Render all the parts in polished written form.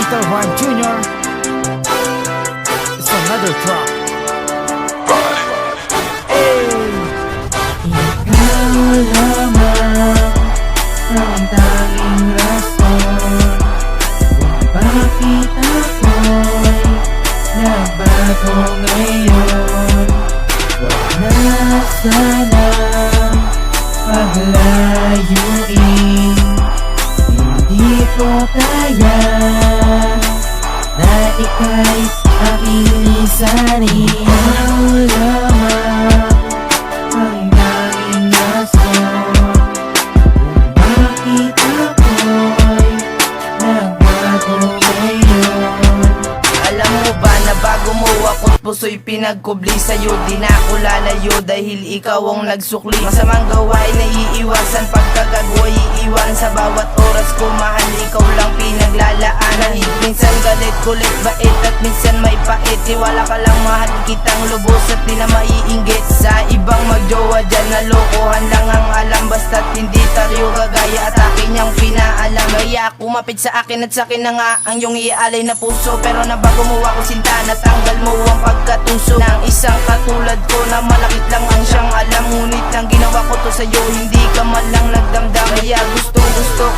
Little Juan Jr. It's another drop. Ikaw lamang ang tanging rason kung bakit ako'y nagbago ngayon. Huwag na sanang paglayuin, hindi ko kaya na ika'y aking lisanin. Ikaw lamang ang tanging rason kung bakit ako'y nagbago ngayon. Alam mo ba na bago mo ako't puso'y pinagkubli sa'yo, di na ako lalayo dahil ikaw ang nagsukli. Masamang gawain na iiwasan, pagkagagawa'y iiwan sa bawat oras ko. Mahal, ikaw lang pinaglalaanan. Minsan galit, kulit, bait at minsan may pait. Tiwala ka lang, mahal kitang lubos at di na maiinggit. Sa ibang magjowa dyan, nalokohan lang ang alam, basta't hindi tayo gagaya at akin niyang pinaalam. Kaya kumapit sa akin at sakin na nga ang iyong iaalay na puso. Pero nabago mo ako sinta, natanggal mo ang pagkatuso ng isang katulad ko na malakit lang ang siyang alam. Ngunit nang ginawa ko to sa'yo, hindi ka man lang nagdamdam. Kaya gusto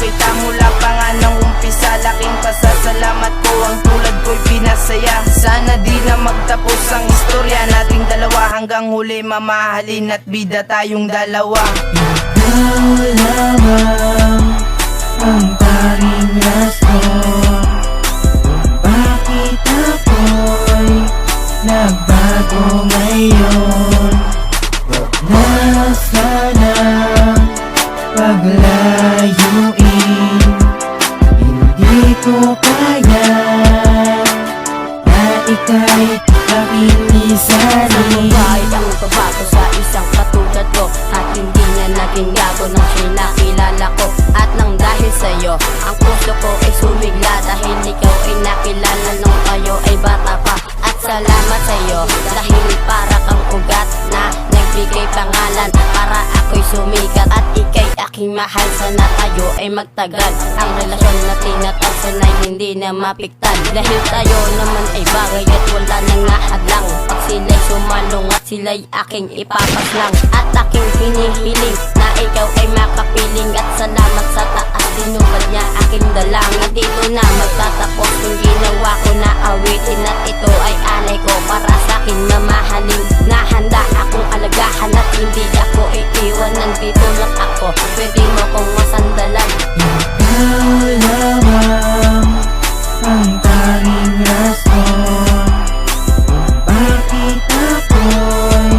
kita mula pa nga ng umpisa. Laking pasasalamat ko, ang tulad ko'y pinasaya. Sana di na magtapos ang istorya nating dalawa, hanggang huli mamahalin at bida tayong dalawa. Ikaw lamang ang tanging rason kung bakit ako'y nagbago ngayon. Huwag na sanang paglayuin, hindi ko kaya na ika'y aking lisanin. Bakit ang pagbabago sa isang katulad ko at hindi na naging gago nang kinakilala ko? At nang dahil sa'yo, ang puso ko ay sumigla dahil ikaw ay nakilala nung tayo ay bata pa. At salamat sa'yo dahil para kang ugat na nagbigay pangalan para ako'y sumikat. At ika'y aking mahal, sana tayo ay magtagal. Ang relasyon na tinatag sana'y hindi na mapiktan, dahil tayo naman ay bagay at wala nang hadlang. Pag sila'y sumalong at sila'y aking ipapaslang, at aking hinihiling na ikaw ay makapiling. At salamat sa taas, tinupad niya aking dalangin. Dito na magtatapos yung ginawa ko na awitin, at ito ay alay ko para sa'kin mamahalin. Nahanda akong alagahan at hindi ako iiwan. Nandito lang ako, pwede mo kong masandalan. Ikaw lamang ang tanging rason kung bakit ako'y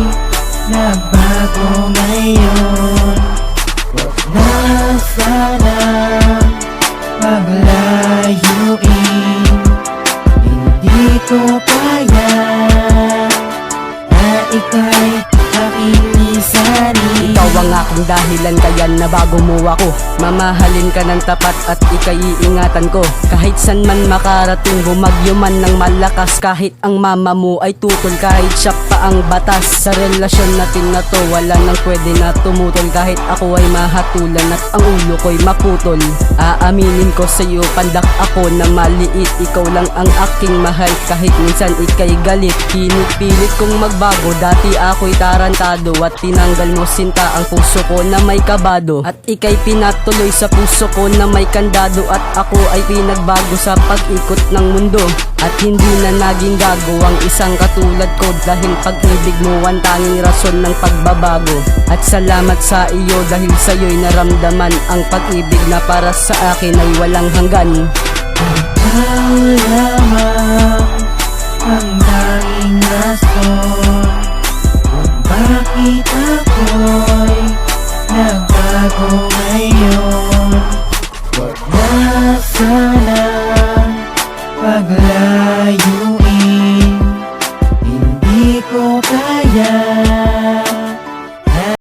nagbago ngayon. Huwag na sanang paglayuin, hindi ko kaya na ika'y aking lisanin. Ikaw ang aking dahilan kaya nabago mo ako. Mamahalin ka ng tapat at ika'y iingatan ko. Kahit san man makarating, bumagyo man ng malakas. Kahit ang mama mo ay tutol, kahit siya pa ang batas. Sa relasyon natin na to, wala nang pwede na tumutol. Kahit ako ay mahatulan at ang ulo ko'y maputol, aaminin ko sa'yo, pandak ako na maliit. Ikaw lang ang aking mahal, kahit minsan ika'y galit. Pinipilit kong magbago, dati ako'y tarantado. At tinanggal mo sinta ang puso ko na may kabado. At ika'y pinatuloy sa puso ko na may kandado. At ako ay pinagbago sa pag-ikot ng mundo. At hindi na naging gago ang isang katulad ko, dahil pag-ibig mo ang tanging rason ng pagbabago. At salamat sa iyo dahil sa'yo'y naramdaman ang pag-ibig na para sa akin ay walang hanggan. Ikaw